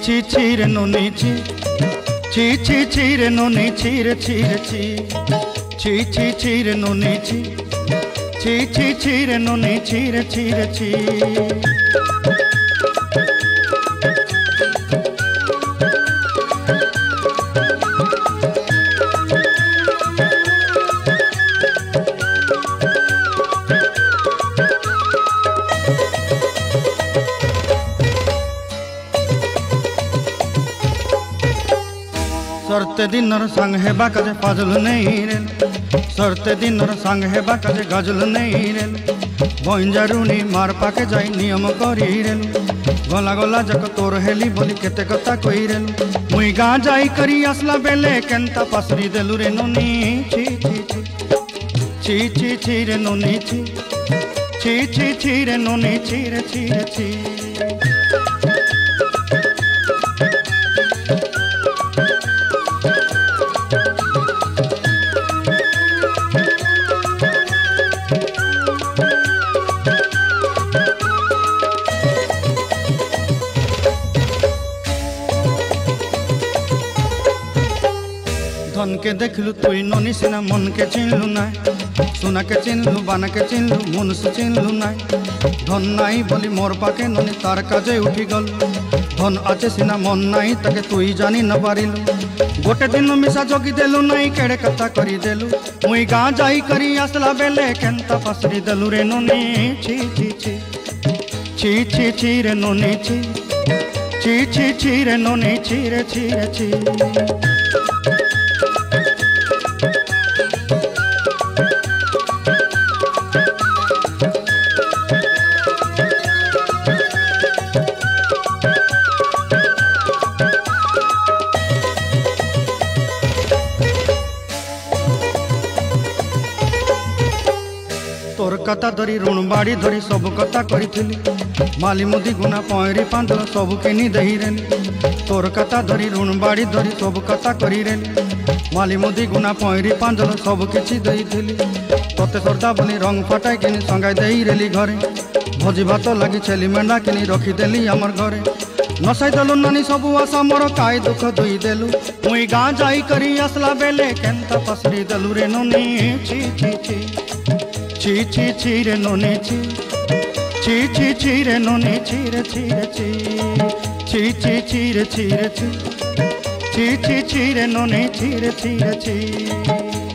ची ची रे नोनी ची ची ची ची रे नोनी ची रे ची रे ची ची ची ची रे नोनी ची ची ची ची रे नोनी ची रे ची रे ची। सरते दिनर संग हे बाकाजे फाजल नहीं रेल सरते दिनर संग हे बाकाजे गजल नहीं रेल बंजारुनी मार पाके जाई नियम करी रेल गला गला जक तोर हेली बोली केते कथा कई रेल मुई गाँ जाई करी असला बेले केंता पासरी देलु रे नोनी ची ची ची ची ची ची रे नोनी ची ची ची ची रे नोनी ची रे ची रे ची। धन के देखलु तुई नोनी सिना मन के चिन्हलु नाय सुना के चिन्हलु बाना के चिन्हलु मन से चिन्हलु नाय धन नाई बोली मोर पाके नोनी तार काजे उठी गल धन आचे सिना मन नाई ताके तुई जानी न पारिलु गोटे दिन मिसा जोगी देलु नाई केड़े कथा करी देलु मुई गाँ जाई करी आसला बेले केंता फसरी देलु रे नोनी ची ची ची ची ची ची रे नोनी ची ची ची ची रे नोनी ची रे ची रे ची। तोर कथा धरी ऋण बाड़ी धरी सब कथा करी माली मुदी गुना पहरी पांदल सब किनी दही रेली तोर कथा धरी ऋण बाड़ी धरी सब कथा करी रेली माली मुदी गुना पहरी पांदल सब किछि दही थिली तोते सरदा बनी रंग फटाई किनी संगाई दही रेली घरे भोजी भात लगी छेली मेंढा किनी रखी देली हमर घरे नसाई देलु नानी सबु आशा मोर काय दुख दुई देलु मुई गाँ जाई करी असला बेले केंता पसरी देलु रे नोनी ची ची ची ची ची ची रे नोनी ची ची ची ची रे नोनी ची रे ची रे ची ची ची ची रे ची रे ची ची ची ची रे नोनी ची रे ची रे ची।